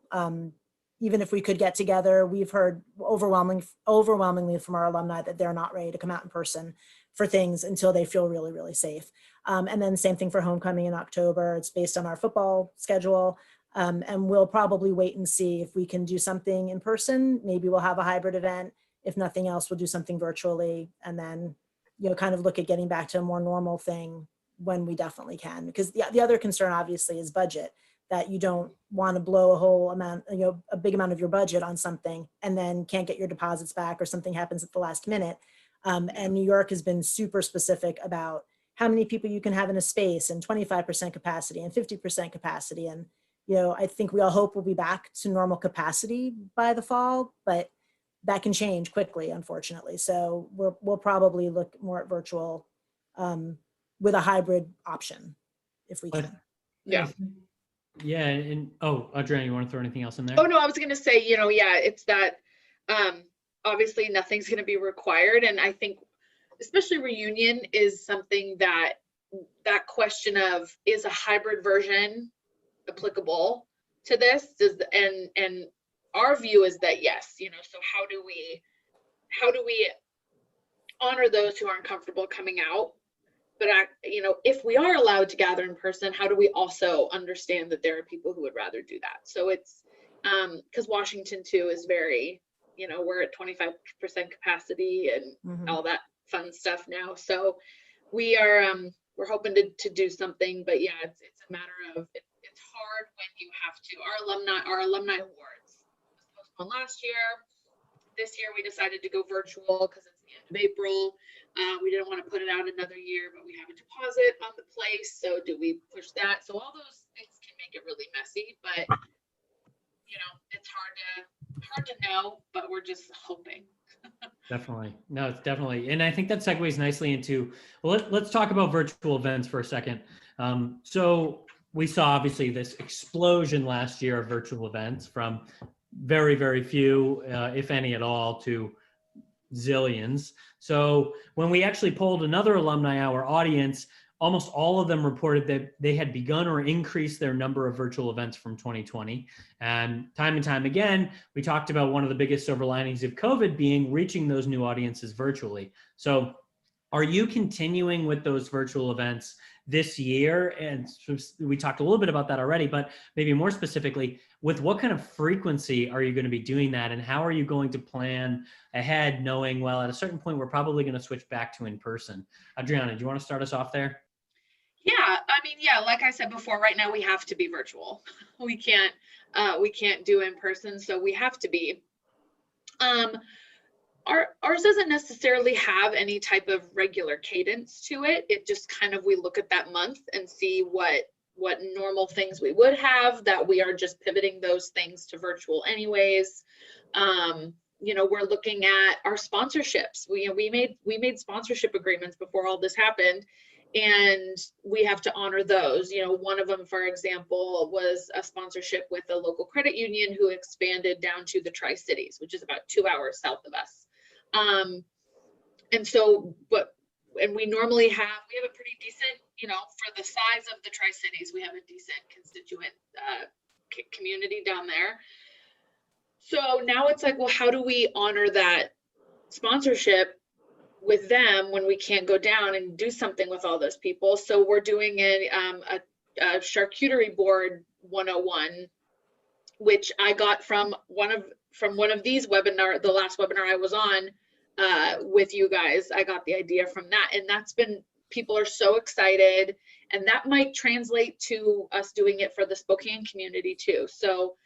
Even if we could get together, we've heard overwhelmingly from our alumni that they're not ready to come out in person for things until they feel really, really safe. And then same thing for homecoming in October. It's based on our football schedule. And we'll probably wait and see if we can do something in person. Maybe we'll have a hybrid event. If nothing else, we'll do something virtually, and then, you know, kind of look at getting back to a more normal thing when we definitely can. Because the other concern obviously is budget, that you don't want to blow a whole amount, you know, a big amount of your budget on something and then can't get your deposits back, or something happens at the last minute. And New York has been super specific about how many people you can have in a space, and 25% capacity and 50% capacity. And, you know, I think we all hope we'll be back to normal capacity by the fall, but that can change quickly, unfortunately. So we'll probably look more at virtual with a hybrid option if we can. Yeah. Yeah. And Adriana, you want to throw anything else in there? Oh no, I was going to say, you know, yeah, it's that obviously nothing's going to be required. And I think especially reunion is something that question of, is a hybrid version applicable to this? And our view is that yes, you know, so how do we honor those who aren't comfortable coming out? But you know, if we are allowed to gather in person, how do we also understand that there are people who would rather do that? So it's because Washington too is very, you know, we're at 25% capacity and all that fun stuff now. So we are we're hoping to do something, but yeah, it's a matter of it's hard when you have to. Our alumni awards was postponed last year. This year we decided to go virtual because it's the end of April. We didn't want to put it out another year, but we have a deposit on the place. So do we push that? So all those things can make it really messy, but you know, it's hard to know, but we're just hoping. Definitely. No, it's definitely. And I think that segues nicely into, well, let's talk about virtual events for a second. So we saw obviously this explosion last year of virtual events, from very, very few, if any at all, to zillions. So when we actually polled another Alumni Hour audience, almost all of them reported that they had begun or increased their number of virtual events from 2020. And time again, we talked about one of the biggest silver linings of COVID being reaching those new audiences virtually. So are you continuing with those virtual events this year? And we talked a little bit about that already, but maybe more specifically, with what kind of frequency are you going to be doing that? And how are you going to plan ahead, knowing, well, at a certain point, we're probably going to switch back to in-person? Adriana, do you want to start us off there? Yeah, I mean, yeah, like I said before, right now we have to be virtual. We can't do in person, so we have to be. Ours doesn't necessarily have any type of regular cadence to it. It just kind of, we look at that month and see what normal things we would have, that we are just pivoting those things to virtual anyways. You know, we're looking at our sponsorships. We made sponsorship agreements before all this happened, and we have to honor those. You know, one of them, for example, was a sponsorship with a local credit union who expanded down to the Tri-Cities, which is about 2 hours south of us. And so, and we normally have a pretty decent, you know, for the size of the Tri-Cities, we have a decent constituent community down there. So now it's like, well, how do we honor that sponsorship with them when we can't go down and do something with all those people. So we're doing a charcuterie board 101, which I got from one of these webinar, the last webinar I was on with you guys. I got the idea from that, and that's been, people are so excited, and that might translate to us doing it for the Spokane community too. So,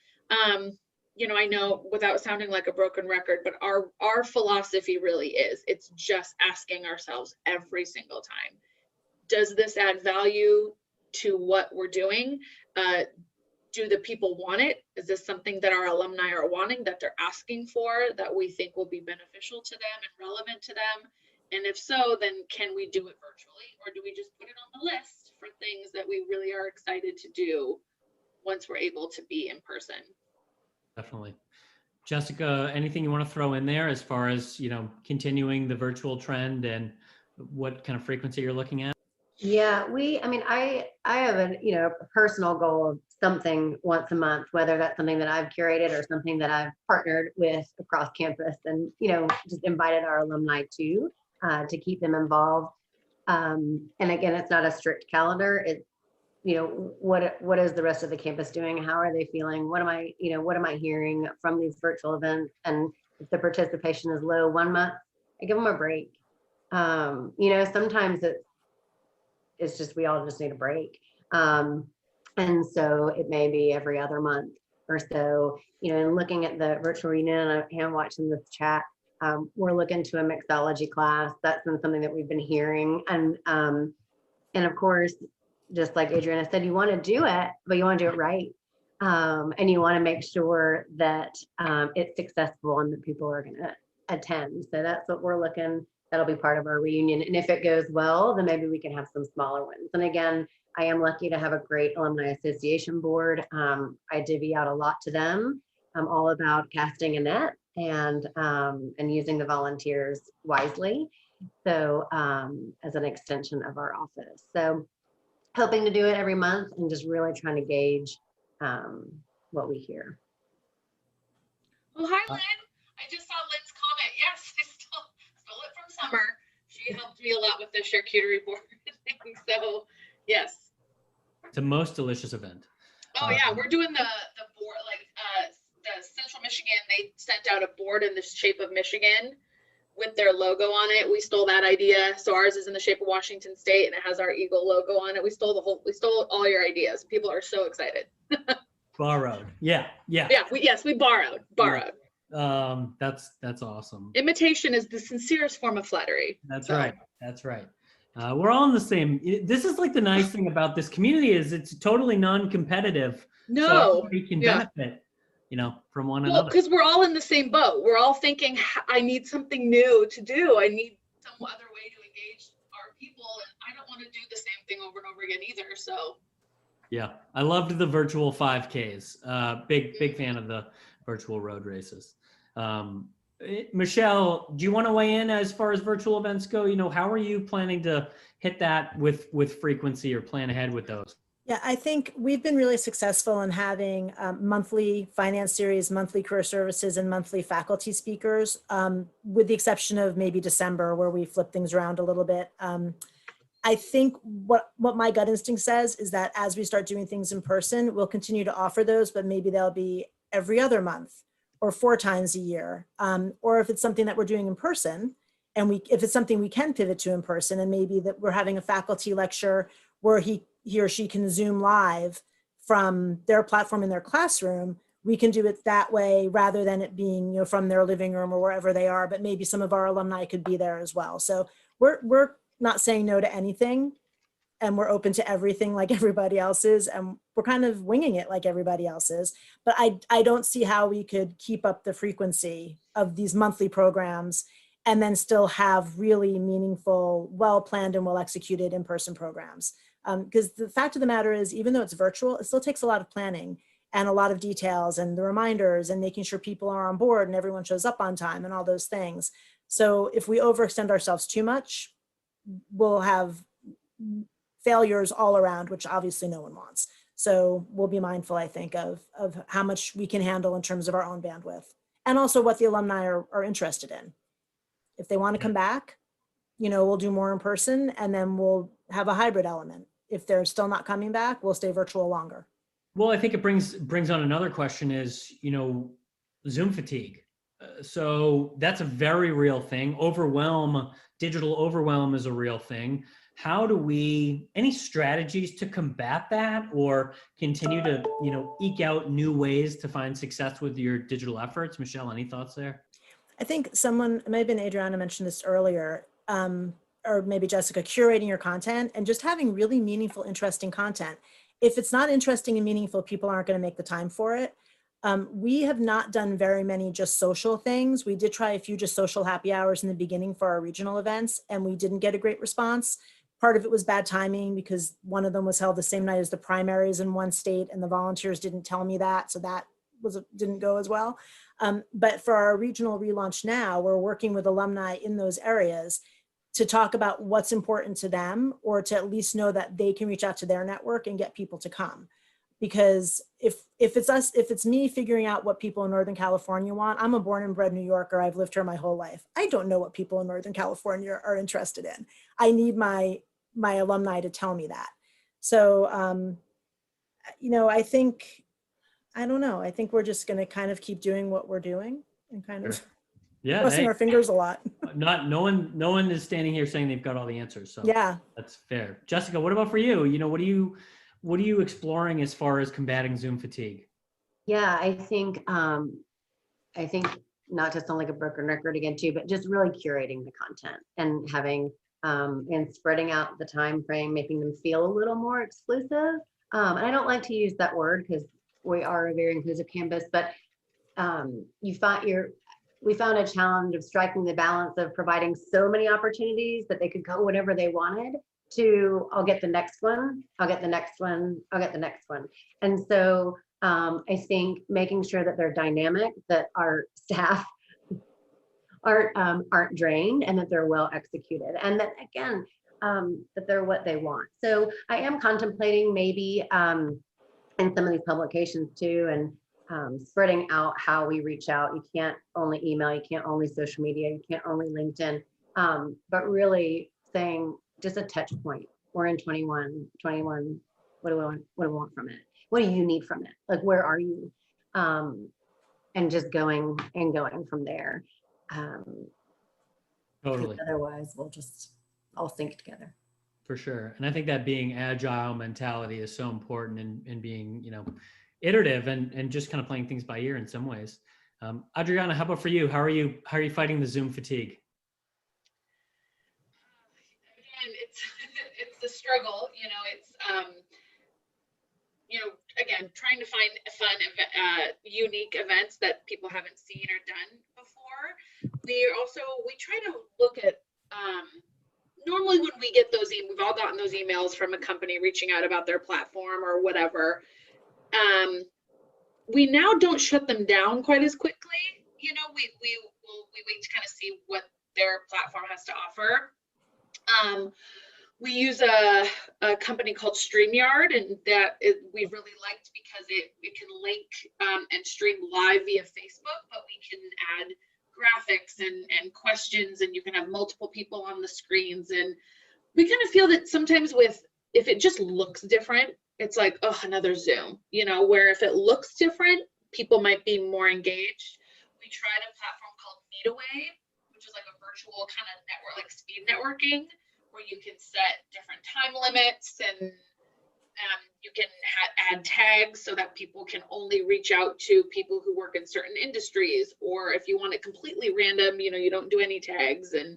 you know, I know, without sounding like a broken record, but our philosophy really is, it's just asking ourselves every single time, does this add value to what we're doing? Do the people want it? Is this something that our alumni are wanting, that they're asking for, that we think will be beneficial to them and relevant to them? And if so, then can we do it virtually, or do we just put it on the list for things that we really are excited to do once we're able to be in person? Definitely. Jessica, anything you want to throw in there as far as, you know, continuing the virtual trend and what kind of frequency you're looking at? Yeah, I mean, I have a personal goal of something once a month, whether that's something that I've curated or something that I've partnered with across campus and, just invited our alumni to keep them involved. And again, it's not a strict calendar. It's, what is the rest of the campus doing? How are they feeling? What am I hearing from these virtual events? And if the participation is low 1 month, I give them a break. Sometimes it's just, we all just need a break. And so it may be every other month or so, and looking at the virtual reunion, and I'm watching this chat, we're looking to a mixology class. That's been something that we've been hearing. And of course, just like Adriana said, you want to do it, but you want to do it right. And you want to make sure that it's successful and that people are going to attend. So that's what we're looking. That'll be part of our reunion. And if it goes well, then maybe we can have some smaller ones. And again, I am lucky to have a great alumni association board. I divvy out a lot to them. I'm all about casting a net and using the volunteers wisely. So as an extension of our office. So hoping to do it every month and just really trying to gauge what we hear. Oh, hi, Lynn. I just saw Lynn's comment. Yes, I stole it from Summer. She helped me a lot with the charcuterie board thing. So, yes. It's a most delicious event. Oh, yeah. We're doing the board, like the Central Michigan, they sent out a board in the shape of Michigan with their logo on it. We stole that idea. So ours is in the shape of Washington State and it has our Eagle logo on it. We stole all your ideas. People are so excited. Borrowed. Yeah. We borrowed. Yeah. That's awesome. Imitation is the sincerest form of flattery. That's right. We're all in the same. This is like the nice thing about this community is it's totally non-competitive. No. So everybody can benefit, from one another. Because we're all in the same boat. We're all thinking, I need something new to do. I need some other way to engage our people. And I don't want to do the same thing over and over again either. So. Yeah, I loved the virtual 5Ks. Big fan of the virtual road races. Michele, do you want to weigh in as far as virtual events go? How are you planning to hit that with frequency or plan ahead with those? Yeah, I think we've been really successful in having monthly finance series, monthly career services, and monthly faculty speakers, with the exception of maybe December, where we flip things around a little bit. I think what my gut instinct says is that as we start doing things in person, we'll continue to offer those, but maybe they'll be every other month or 4 times a year. Or if it's something that we're doing in person, and if it's something we can pivot to in person, and maybe that we're having a faculty lecture where he or she can Zoom live from their platform in their classroom, we can do it that way rather than it being, from their living room or wherever they are, but maybe some of our alumni could be there as well. So we're not saying no to anything, and we're open to everything like everybody else is, and we're kind of winging it like everybody else is. But I don't see how we could keep up the frequency of these monthly programs and then still have really meaningful, well-planned and well-executed in-person programs. Because the fact of the matter is, even though it's virtual, it still takes a lot of planning and a lot of details and the reminders and making sure people are on board and everyone shows up on time and all those things. So if we overextend ourselves too much, we'll have failures all around, which obviously no one wants. So we'll be mindful, I think, of how much we can handle in terms of our own bandwidth and also what the alumni are interested in. If they want to come back, we'll do more in person, and then we'll have a hybrid element. If they're still not coming back, we'll stay virtual longer. Well, I think it brings on another question is, Zoom fatigue. So that's a very real thing. Digital overwhelm is a real thing. How do any strategies to combat that, or continue to, eke out new ways to find success with your digital efforts? Michele, any thoughts there? I think it may have been Adriana mentioned this earlier, or maybe Jessica, curating your content and just having really meaningful, interesting content. If it's not interesting and meaningful, people aren't going to make the time for it. We have not done very many just social things. We did try a few just social happy hours in the beginning for our regional events, and we didn't get a great response. Part of it was bad timing because one of them was held the same night as the primaries in one state, and the volunteers didn't tell me that, so that didn't go as well. But for our regional relaunch now, we're working with alumni in those areas to talk about what's important to them, or to at least know that they can reach out to their network and get people to come. Because if it's me figuring out what people in Northern California want, I'm a born and bred New Yorker. I've lived here my whole life. I don't know what people in Northern California are interested in. I need my alumni to tell me that. So, I think we're just going to kind of keep doing what we're doing and kind of crossing our fingers a lot. No one is standing here saying they've got all the answers. So yeah, that's fair. Jessica, what about for you? What are you exploring as far as combating Zoom fatigue? Yeah, I think not to sound like a broken record again too, but just really curating the content and having and spreading out the time frame, making them feel a little more exclusive. And I don't like to use that word because we are a very inclusive campus, but we found a challenge of striking the balance of providing so many opportunities that they could go whenever they wanted, to I'll get the next one, I'll get the next one, I'll get the next one. And so I think making sure that they're dynamic, that our staff aren't drained, and that they're well executed, and that again, that they're what they want. So I am contemplating maybe in some of these publications too, and spreading out how we reach out. You can't only email, you can't only social media, you can't only LinkedIn, but really saying, just a touch point. We're in 21. What do we want from it? What do you need from it? Like, where are you? And just going from there. Totally. Otherwise, we'll just all sink together. For sure. And I think that being agile mentality is so important in being, iterative and just kind of playing things by ear in some ways. Adriana, how about for you? How are you fighting the Zoom fatigue? It's the struggle, again, trying to find fun, unique events that people haven't seen or done before. We try to look at, normally when we get those, we've all gotten those emails from a company reaching out about their platform or whatever. We now don't shut them down quite as quickly. We wait to kind of see what their platform has to offer. We use a company called StreamYard, and we really liked because it can link and stream live via Facebook, but we can add graphics and questions, and you can have multiple people on the screens. And we kind of feel that sometimes if it just looks different, it's like, oh, another Zoom, where if it looks different, people might be more engaged. We tried a platform called Meetaway, which is like a virtual kind of network, like speed networking, where you can set different time limits, and you can add tags so that people can only reach out to people who work in certain industries. Or if you want it completely random, you don't do any tags, and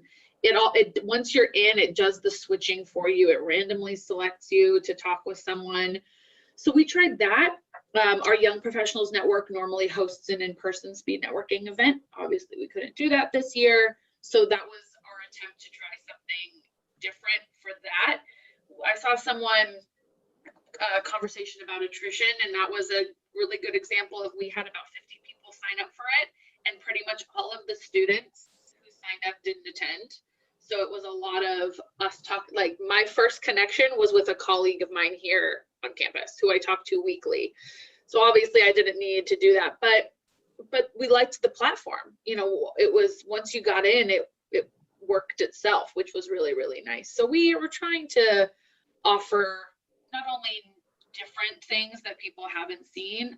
once you're in, it does the switching for you. It randomly selects you to talk with someone. So we tried that. Our Young Professionals Network normally hosts an in-person speed networking event. Obviously, we couldn't do that this year, so that was our attempt to try something different for that. I saw someone conversation about attrition, and that was a really good example of, we had about 50 people sign up for it, and pretty much all of the students who signed up didn't attend. So it was a lot of us like my first connection was with a colleague of mine here on campus who I talk to weekly. So obviously I didn't need to do that, but we liked the platform. It was, once you got in, it worked itself, which was really, really nice. So we were trying to offer not only different things that people haven't seen,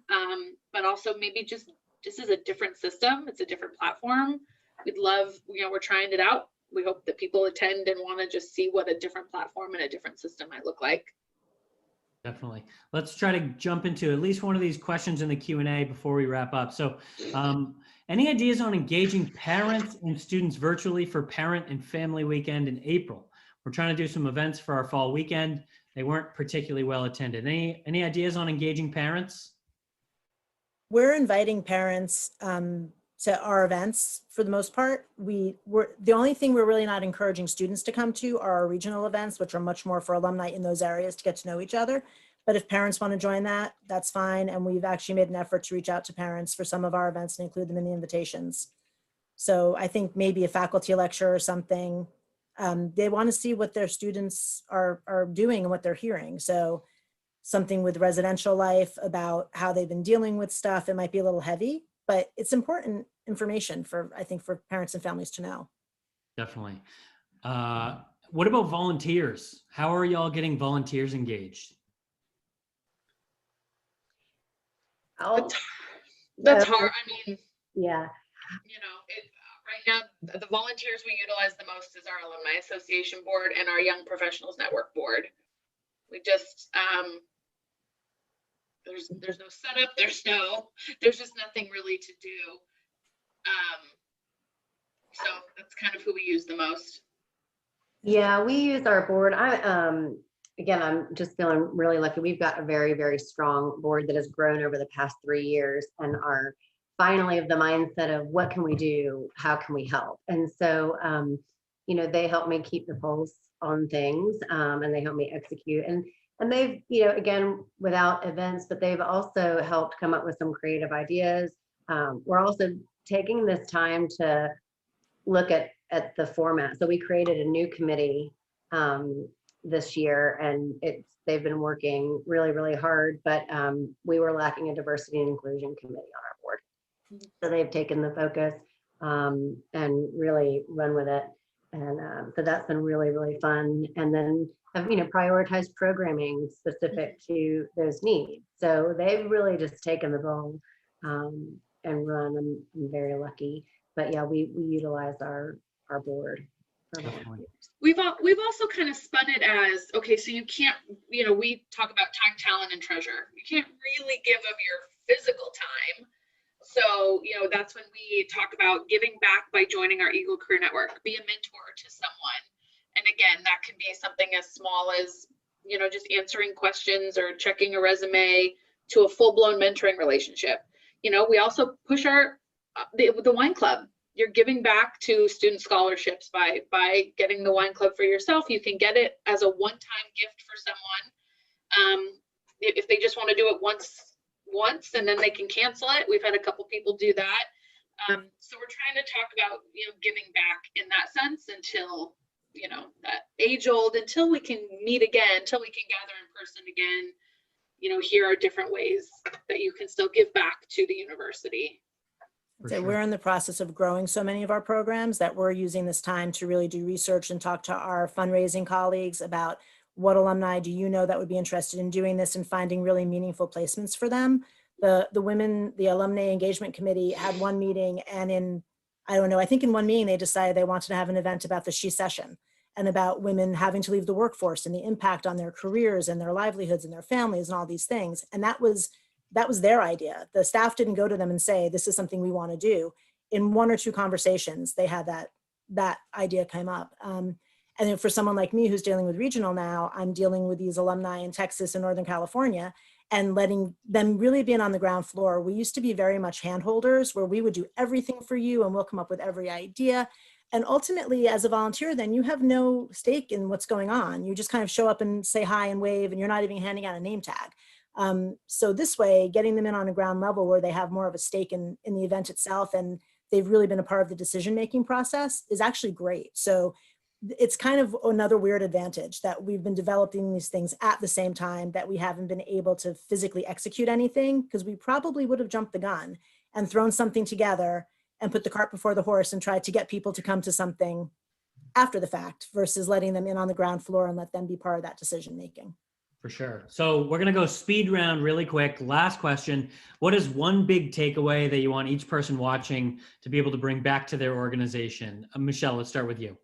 but also maybe just this is a different system. It's a different platform. We'd love, we're trying it out. We hope that people attend and want to just see what a different platform and a different system might look like. Definitely. Let's try to jump into at least one of these questions in the Q&A before we wrap up. So any ideas on engaging parents and students virtually for Parent and Family Weekend in April? We're trying to do some events for our fall weekend. They weren't particularly well attended. Any ideas on engaging parents? We're inviting parents to our events for the most part. The only thing we're really not encouraging students to come to are our regional events, which are much more for alumni in those areas to get to know each other. But if parents want to join that, that's fine. And we've actually made an effort to reach out to parents for some of our events and include them in the invitations. So I think maybe a faculty lecture or something. They want to see what their students are doing and what they're hearing. So something with residential life about how they've been dealing with stuff. It might be a little heavy, but it's important information I think for parents and families to know. Definitely. What about volunteers? How are y'all getting volunteers engaged? That's hard. I mean, yeah. Right now, the volunteers we utilize the most is our Alumni Association board and our Young Professionals Network board. We just, there's no setup, there's just nothing really to do. So that's kind of who we use the most. Yeah, we use our board. Again, I'm just feeling really lucky. We've got a very, very strong board that has grown over the past 3 years and are finally of the mindset of what can we do? How can we help? And so, they help me keep the pulse on things, and they help me execute. And they've, again, without events, but they've also helped come up with some creative ideas. We're also taking this time to look at the format. So we created a new committee this year, and they've been working really, really hard, but we were lacking a diversity and inclusion committee on our board. So they've taken the focus and really run with it. And so that's been really, really fun. And then have, prioritized programming specific to those needs. So they've really just taken the role and run. I'm very lucky. But yeah, we utilize our board. We've also kind of spun it as, okay, so you can't, we talk about time, talent, and treasure. You can't really give of your physical time. So, that's when we talk about giving back by joining our Eagle Career Network, be a mentor to someone. And again, that can be something as small as, just answering questions or checking a resume to a full-blown mentoring relationship. We also push the wine club. You're giving back to student scholarships by getting the wine club for yourself. You can get it as a one-time gift for someone. If they just want to do it once and then they can cancel it. We've had a couple people do that. So we're trying to talk about, giving back in that sense until, that age old, until we can meet again, until we can gather in person again. Here are different ways that you can still give back to the university. So we're in the process of growing so many of our programs that we're using this time to really do research and talk to our fundraising colleagues about what alumni do you know that would be interested in doing this and finding really meaningful placements for them. The Alumni Engagement Committee had one meeting, and I think in one meeting they decided they wanted to have an event about the She Session and about women having to leave the workforce and the impact on their careers and their livelihoods and their families and all these things. And that was their idea. The staff didn't go to them and say, this is something we want to do. In one or two conversations, they had that idea come up. And then for someone like me who's dealing with regional now, I'm dealing with these alumni in Texas and Northern California and letting them really be on the ground floor. We used to be very much handholders where we would do everything for you and we'll come up with every idea. And ultimately, as a volunteer, then you have no stake in what's going on. You just kind of show up and say hi and wave, and you're not even handing out a name tag. So this way, getting them in on a ground level where they have more of a stake in the event itself and they've really been a part of the decision-making process is actually great. So it's kind of another weird advantage that we've been developing these things at the same time that we haven't been able to physically execute anything, because we probably would have jumped the gun and thrown something together and put the cart before the horse and tried to get people to come to something after the fact versus letting them in on the ground floor and let them be part of that decision making. For sure. So we're going to go speed round really quick. Last question. What is one big takeaway that you want each person watching to be able to bring back to their organization? Michele, let's start with you.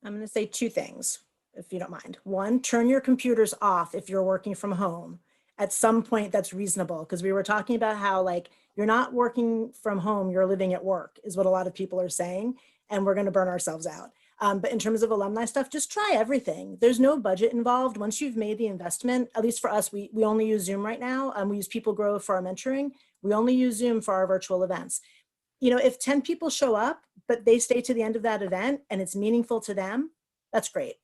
I'm going to say two things, if you don't mind. One, turn your computers off if you're working from home. At some point that's reasonable, because we were talking about how like you're not working from home, you're living at work is what a lot of people are saying, and we're going to burn ourselves out. But in terms of alumni stuff, just try everything. There's no budget involved. Once you've made the investment, at least for us, we only use Zoom right now. We use People Grow for our mentoring. We only use Zoom for our virtual events. You know, if 10 people show up, but they stay to the end of that event and it's meaningful to them, that's great.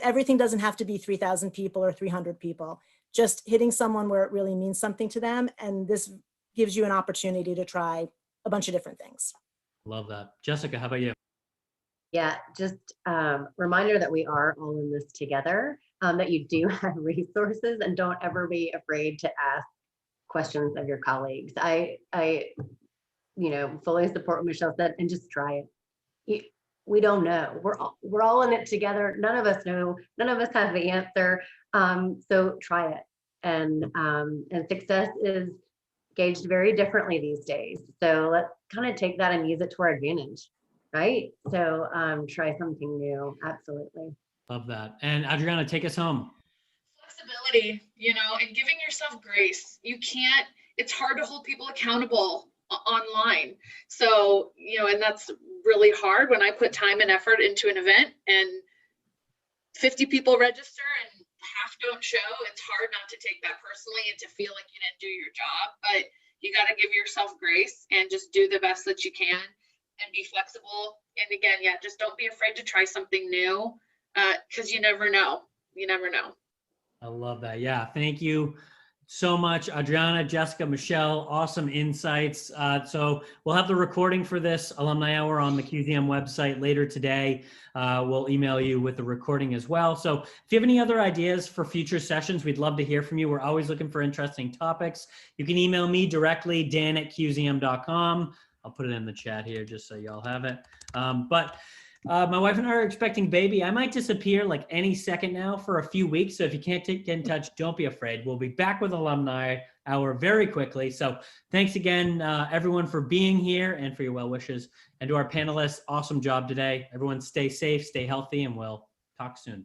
Everything doesn't have to be 3,000 people or 300 people. Just hitting someone where it really means something to them. And this gives you an opportunity to try a bunch of different things. Love that. Jessica, how about you? Yeah, just reminder that we are all in this together, that you do have resources, and don't ever be afraid to ask questions of your colleagues. I fully support what Michele said, and just try it. We don't know. We're all in it together. None of us know. None of us have the answer. So try it. And success is gauged very differently these days. So let's kind of take that and use it to our advantage. Right? So try something new. Absolutely. Love that. And Adriana, take us home. Flexibility, and giving yourself grace. It's hard to hold people accountable online. So, and that's really hard when I put time and effort into an event and 50 people register and half don't show. It's hard not to take that personally and to feel like you didn't do your job, but you got to give yourself grace and just do the best that you can. And be flexible. And again, just don't be afraid to try something new, because you never know. You never know. I love that. Yeah. Thank you so much, Adriana, Jessica, Michele. Awesome insights. So we'll have the recording for this Alumni Hour on the Cuseum website later today. We'll email you with the recording as well. So if you have any other ideas for future sessions, we'd love to hear from you. We're always looking for interesting topics. You can email me directly, dan@cuseum.com. I'll put it in the chat here just so y'all have it. But my wife and I are expecting baby. I might disappear like any second now for a few weeks. So if you can't get in touch, don't be afraid. We'll be back with Alumni Hour very quickly. So thanks again, everyone, for being here and for your well wishes. And to our panelists, awesome job today. Everyone stay safe, stay healthy, and we'll talk soon.